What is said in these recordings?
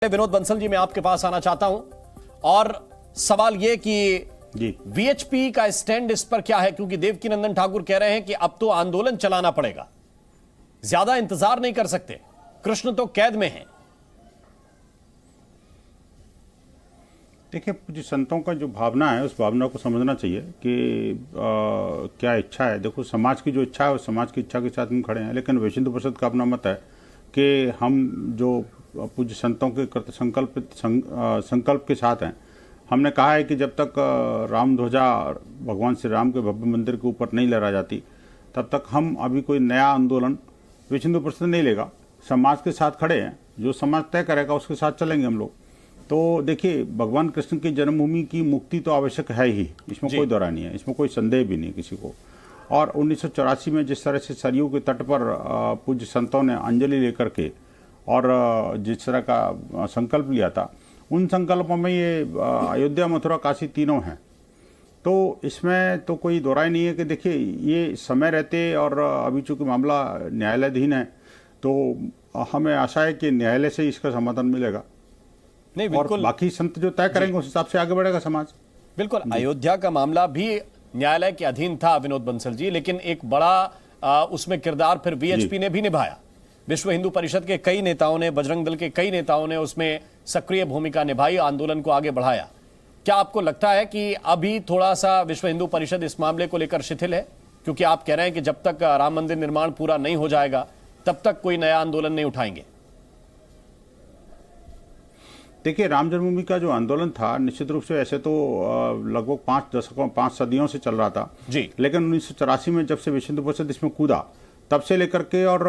विनोद बंसल जी, मैं आपके पास आना चाहता हूं और सवाल यह कि वीएचपी का स्टैंड इस पर क्या है, क्योंकि देवकीनंदन ठाकुर कह रहे हैं कि अब तो आंदोलन चलाना पड़ेगा, ज्यादा इंतजार नहीं कर सकते, कृष्ण तो कैद में हैं। देखिए, पूज्य संतों का जो भावना है उस भावना को समझना चाहिए कि क्या इच्छा है। देखो, समाज की जो इच्छा है उस समाज की इच्छा के साथ हम खड़े हैं, लेकिन विश्व हिंदू परिषद का अपना मत है कि हम जो पूज्य संतों के संकल्प के साथ हैं। हमने कहा है कि जब तक राम ध्वजा भगवान श्री राम के भव्य मंदिर के ऊपर नहीं लहरा जाती तब तक हम अभी कोई नया आंदोलन विश्व हिंदू परिषद नहीं लेगा। समाज के साथ खड़े हैं, जो समाज तय करेगा उसके साथ चलेंगे हम लोग। तो देखिए, भगवान कृष्ण की जन्मभूमि की मुक्ति तो आवश्यक है ही, इसमें कोई दौरा नहीं है, इसमें कोई संदेह भी नहीं किसी को। और 1984 में जिस तरह से सरयू के तट पर पूज्य संतों ने अंजलि लेकर के और जिस तरह का संकल्प लिया था, उन संकल्पों में ये अयोध्या, मथुरा, काशी तीनों हैं। तो इसमें तो कोई दौरा ही नहीं है कि देखिए, ये समय रहते और अभी चूंकि मामला न्यायालयाधीन है तो हमें आशा है कि न्यायालय से इसका समाधान मिलेगा। नहीं, बिल्कुल, और बाकी संत जो तय करेंगे उस हिसाब से आगे बढ़ेगा समाज। बिल्कुल, अयोध्या का मामला भी न्यायालय के अधीन था विनोद बंसल जी, लेकिन एक बड़ा उसमें किरदार फिर वीएचपी ने भी निभाया। विश्व हिंदू परिषद के कई नेताओं ने, बजरंग दल के कई नेताओं ने उसमें सक्रिय भूमिका निभाई, आंदोलन को आगे बढ़ाया। क्या आपको लगता है कि अभी थोड़ा सा विश्व हिंदू परिषद इस मामले को लेकर शिथिल है, क्योंकि आप कह रहे हैं कि जब तक राम मंदिर निर्माण पूरा नहीं हो जाएगा तब तक कोई नया आंदोलन नहीं उठाएंगे? देखिए, राम जन्मभूमि का जो आंदोलन था निश्चित रूप से ऐसे तो लगभग 5 सदियों से चल रहा था जी, लेकिन 1984 में जब से विश्व हिंदू परिषद इसमें कूदा तब से लेकर के और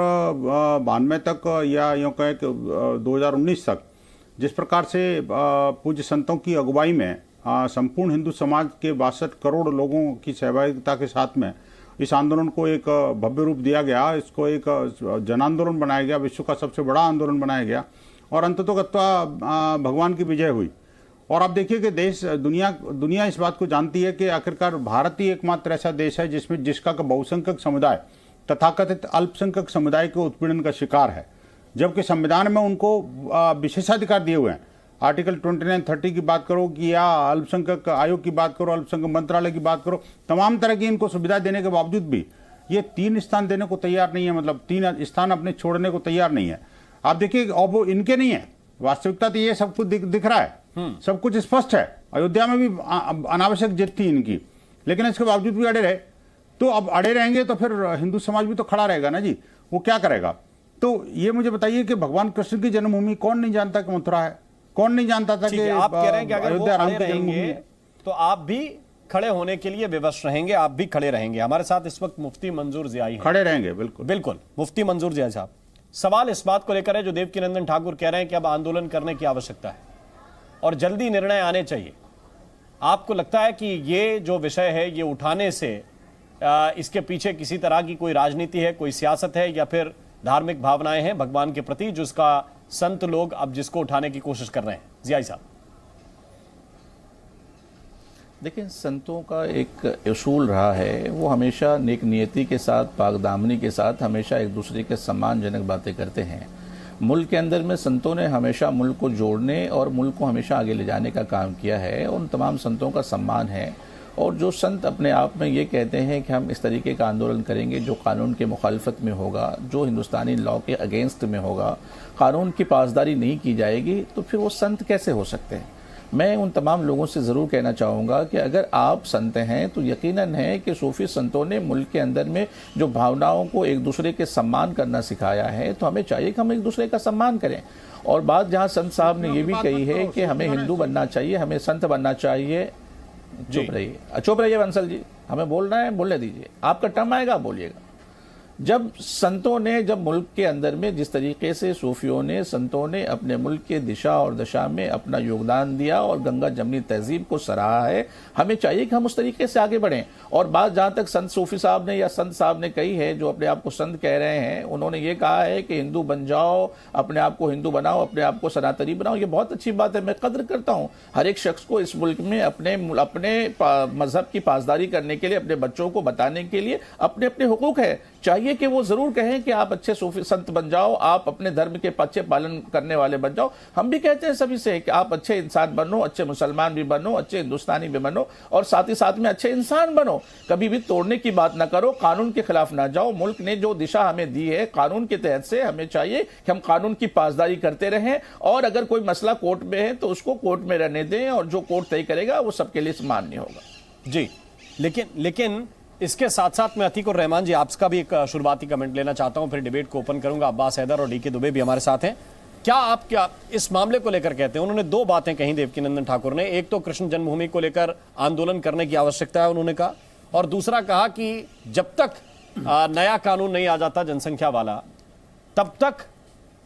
92 तक या यूँ कहें कि 2019 तक जिस प्रकार से पूज्य संतों की अगुवाई में संपूर्ण हिंदू समाज के 62 करोड़ लोगों की सहभागिता के साथ में इस आंदोलन को एक भव्य रूप दिया गया, इसको एक जन आंदोलन बनाया गया, विश्व का सबसे बड़ा आंदोलन बनाया गया और अंततोगत्वा भगवान की विजय हुई। और आप देखिए कि दुनिया इस बात को जानती है कि आखिरकार भारत ही एकमात्र ऐसा देश है जिसका बहुसंख्यक समुदाय तथाकथित अल्पसंख्यक समुदाय के उत्पीड़न का शिकार है, जबकि संविधान में उनको विशेषाधिकार दिए हुए हैं। आर्टिकल 29-30 की बात करो कि या अल्पसंख्यक आयोग की बात करो, अल्पसंख्यक मंत्रालय की बात करो, तमाम तरह की इनको सुविधा देने के बावजूद भी ये 3 स्थान देने को तैयार नहीं है, मतलब 3 स्थान अपने छोड़ने को तैयार नहीं है। आप देखिए, अब वो इनके नहीं है, वास्तविकता तो ये सब कुछ दिख रहा है, सब कुछ स्पष्ट है। अयोध्या में भी अनावश्यक जिद थी इनकी, लेकिन इसके बावजूद भी अड़े रहे। तो अब अड़े रहेंगे तो फिर हिंदू समाज भी तो खड़ा रहेगा ना जी, वो क्या करेगा? तो ये मुझे बताइए कि भगवान कृष्ण की जन्मभूमि कौन नहीं जानता कि मथुरा है? कौन नहीं जानता था कि आप कह रहे हैं कि अगर अयोध्या राम की जन्मभूमि है? तो आप भी खड़े होने के लिए विवश रहेंगे, आप भी खड़े रहेंगे। हमारे साथ इस वक्त मुफ्ती मंजूर जियाई हैं। खड़े रहेंगे, बिल्कुल बिल्कुल। मुफ्ती मंजूर जियाई साहब, सवाल इस बात को लेकर है जो देवकीनंदन ठाकुर कह रहे हैं कि अब आंदोलन करने की आवश्यकता है और जल्दी निर्णय आने चाहिए। आपको लगता है कि ये जो विषय है ये उठाने से इसके पीछे किसी तरह की कोई राजनीति है, कोई सियासत है, या फिर धार्मिक भावनाएं हैं भगवान के प्रति जिसका संत लोग अब जिसको उठाने की कोशिश कर रहे हैं? जियाई साहब, देखिए, संतों का एक उसूल रहा है, वो हमेशा नेक नियति के साथ, पाकदामनी के साथ हमेशा एक दूसरे के सम्मानजनक बातें करते हैं। मुल्क के अंदर में संतों ने हमेशा मुल्क को जोड़ने और मुल्क को हमेशा आगे ले जाने का काम किया है। उन तमाम संतों का सम्मान है। और जो संत अपने आप में ये कहते हैं कि हम इस तरीके का आंदोलन करेंगे जो कानून के मुखालफत में होगा, जो हिंदुस्तानी लॉ के अगेंस्ट में होगा, कानून की पासदारी नहीं की जाएगी, तो फिर वो संत कैसे हो सकते हैं? मैं उन तमाम लोगों से ज़रूर कहना चाहूँगा कि अगर आप संत हैं तो यकीनन है कि सूफी संतों ने मुल्क के अंदर में जो भावनाओं को एक दूसरे के सम्मान करना सिखाया है, तो हमें चाहिए कि हम एक दूसरे का सम्मान करें। और बात जहाँ संत साहब ने ये भी कही है कि हमें हिंदू बनना चाहिए, हमें संत बनना चाहिए। चुप रहिए बंसल जी, हमें बोलना है, बोलने दीजिए, आपका टर्म आएगा, बोलिएगा। जब संतों ने, जब मुल्क के अंदर में जिस तरीके से सूफियों ने, संतों ने अपने मुल्क के दिशा और दशा में अपना योगदान दिया और गंगा जमनी तहजीब को सराहा है, हमें चाहिए कि हम उस तरीके से आगे बढ़ें। और बात जहाँ तक संत सूफी साहब ने या संत साहब ने कही है, जो अपने आप को संत कह रहे हैं, उन्होंने ये कहा है कि हिंदू बन जाओ, अपने आप को हिंदू बनाओ, अपने आप को सनातनी बनाओ। ये बहुत अच्छी बात है, मैं कद्र करता हूँ हर एक शख्स को इस मुल्क में अपने मजहब की पासदारी करने के लिए, अपने बच्चों को बताने के लिए अपने अपने हुकूक है। चाहिए चाहिए कि वो जरूर कहें कि आप अच्छे सूफी संत बन जाओ, आप अपने धर्म के अच्छे पालन करने वाले बन जाओ। हम भी कहते हैं सभी से कि आप अच्छे इंसान बनो, अच्छे मुसलमान भी बनो, अच्छे हिंदुस्तानी भी बनो, और साथ ही साथ में अच्छे इंसान बनो। कभी भी तोड़ने की बात ना करो, कानून के खिलाफ ना जाओ। मुल्क ने जो दिशा हमें दी है कानून के तहत से, हमें चाहिए कि हम कानून की पासदारी करते रहें, और अगर कोई मसला कोर्ट में है तो उसको कोर्ट में रहने दें, और जो कोर्ट तय करेगा वो सबके लिए मान्य होगा। जी, लेकिन इसके साथ साथ मैं अतीक और रहमान जी आपका भी एक शुरुआती कमेंट लेना चाहता हूं, फिर डिबेट को ओपन करूंगा। अब्बास हैदर और डीके दुबे भी हमारे साथ हैं। क्या इस मामले को लेकर कहते हैं? उन्होंने दो बातें कही देवकीनंदन ठाकुर ने। एक तो कृष्ण जन्मभूमि को लेकर आंदोलन करने की आवश्यकता है उन्होंने कहा, और दूसरा कहा कि जब तक नया कानून नहीं आ जाता जनसंख्या वाला, तब तक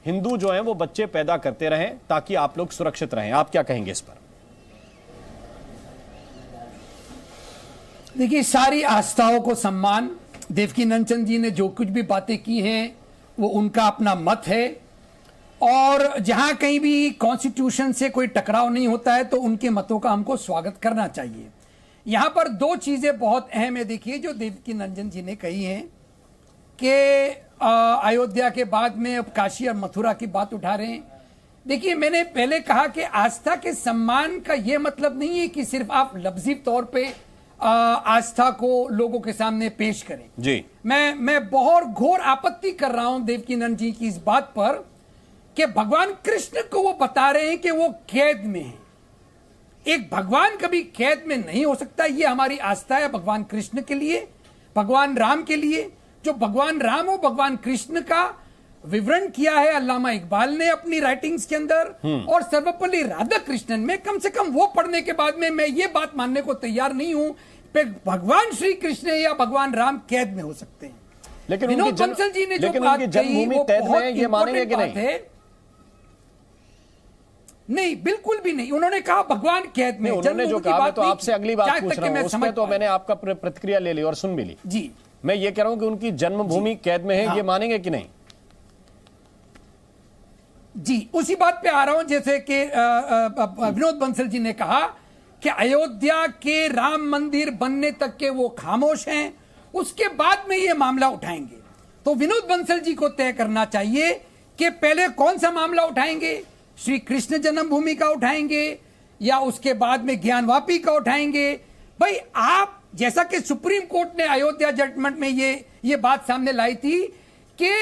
हिंदू जो हैं वो बच्चे पैदा करते रहें ताकि आप लोग सुरक्षित रहें। आप क्या कहेंगे इस पर? देखिए, सारी आस्थाओं को सम्मान। देवकीनंदन जी ने जो कुछ भी बातें की हैं वो उनका अपना मत है, और जहां कहीं भी कॉन्स्टिट्यूशन से कोई टकराव नहीं होता है तो उनके मतों का हमको स्वागत करना चाहिए। यहां पर दो चीजें बहुत अहम है। देखिए, जो देवकीनंदन जी ने कही है कि अयोध्या के बाद में अब काशी और मथुरा की बात उठा रहे हैं। देखिए, मैंने पहले कहा कि आस्था के सम्मान का यह मतलब नहीं है कि सिर्फ आप लफ्जी तौर पे आस्था को लोगों के सामने पेश करें। जी, मैं बहुत घोर आपत्ति कर रहा हूं देवकीनंदन जी की इस बात पर कि भगवान कृष्ण को वो बता रहे हैं कि वो कैद में है। एक भगवान कभी कैद में नहीं हो सकता। ये हमारी आस्था है भगवान कृष्ण के लिए, भगवान राम के लिए। जो भगवान राम और भगवान कृष्ण का विवरण किया है अल्लामा इकबाल ने अपनी राइटिंग्स के अंदर, और सर्वपल्ली राधा कृष्णन में, कम से कम वो पढ़ने के बाद में मैं ये बात मानने को तैयार नहीं हूं कि भगवान श्री कृष्ण या भगवान राम कैद में हो सकते हैं। लेकिन विनोद बंसल जी ने जो बात कही जन्मभूमि वो कैद में बहुत है, ये मानेंगे कि इंपॉर्टेंट बात है। नहीं, बिल्कुल भी नहीं। उन्होंने कहा भगवान कैद में। उन्होंने जो कहा, मैं तो आपसे अगली बात पूछ रहा हूं, उसमें तो मैंने आपका प्रतिक्रिया ले ली और सुन भी ली। जी, मैं ये कह रहा हूं कि उनकी जन्मभूमि कैद में है, ये मानेंगे कि नहीं? जी, उसी बात पे आ रहा हूं। जैसे कि विनोद बंसल जी ने कहा कि अयोध्या के राम मंदिर बनने तक के वो खामोश हैं, उसके बाद में ये मामला उठाएंगे। तो विनोद बंसल जी को तय करना चाहिए कि पहले कौन सा मामला उठाएंगे, श्री कृष्ण जन्मभूमि का उठाएंगे या उसके बाद में ज्ञानवापी का उठाएंगे। भाई, आप जैसा कि सुप्रीम कोर्ट ने अयोध्या जजमेंट में ये बात सामने लाई थी कि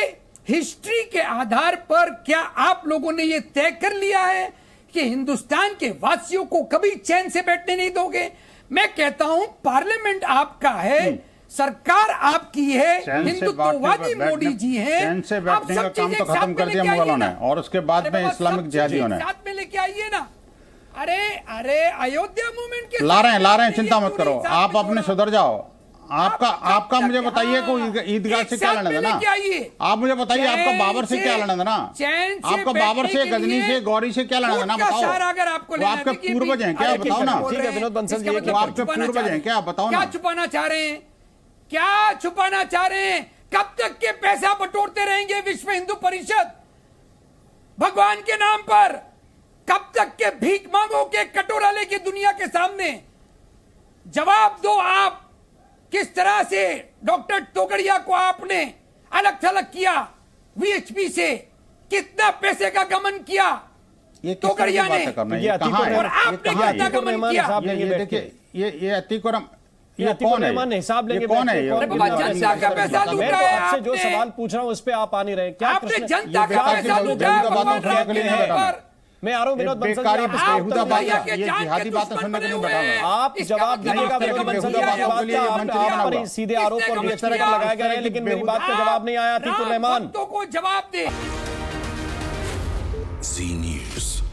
हिस्ट्री के आधार पर क्या आप लोगों ने ये तय कर लिया है कि हिंदुस्तान के वासियों को कभी चैन से बैठने नहीं दोगे? मैं कहता हूं पार्लियामेंट आपका है, सरकार आपकी है, हिंदुत्ववादी मोदी जी हैं। चैन से बैठने का काम तो खत्म कर दिया मुगलों ने, और उसके बाद में इस्लामिक जिहादियों ने। साथ में लेके आइए ना। अरे अयोध्या मूवमेंट के ला रहे हैं, चिंता मत करो। आप अपने सुधर जाओ। आपका मुझे बताइए कोई ईदगाह से क्या लेना देना? आप मुझे बताइए, आपका बाबर से क्या लेना देना? आपका बाबर से, गजनी से, गौरी से क्या लेना देना? बताओ। अगर आपको वो आपके पूर्वज हैं क्या? बताओ ना। ठीक है विनोद बंसल जी, वो आपके पूर्वज हैं क्या? बताओ ना। क्या छुपाना चाह रहे हैं? क्या छुपाना चाह रहे हैं? कब तक के पैसा बटोरते रहेंगे विश्व हिंदू परिषद भगवान के नाम पर? कब तक के भीख मांगो के कटोरा लेके दुनिया के सामने? जवाब दो। आप किस तरह से डॉक्टर तोगड़िया को आपने अलग थलग किया वीएचपी से? कितना पैसे का गमन किया तोगड़िया ने, और आपने कितना गमन किया? ये देखिए, ये अतीक और ये कौन है? हिसाब लेंगे। कौन है? जनता का पैसा लूटा है आपसे जो आपने। सवाल पूछ रहा हूं उस पे आप आ नहीं रहे। क्या आपने जनता का पैसा लूटा है भगवान राम के नाम पर। मैं आ रहा हूं विनोद बंसल बेकारी जी, बेहुदा तो बात, भैया के ये जान के जिहादी बातें दुश्मन सुनने को नहीं बने बैठा हुए मैं। हैं। आप इसका जवाब मतलब दीजिएगा आपने विनोद कभी बंसल जी। किया आपकी है? बात के लिए का मंच आप बना पर हुआ। सीधे आरोप और किसने विस्तार कहा? लगाए गए हैं, लेकिन मेरी बात का जवाब नहीं आया। अतीकुर रहमान भक्तों को जवाब दे। Z News.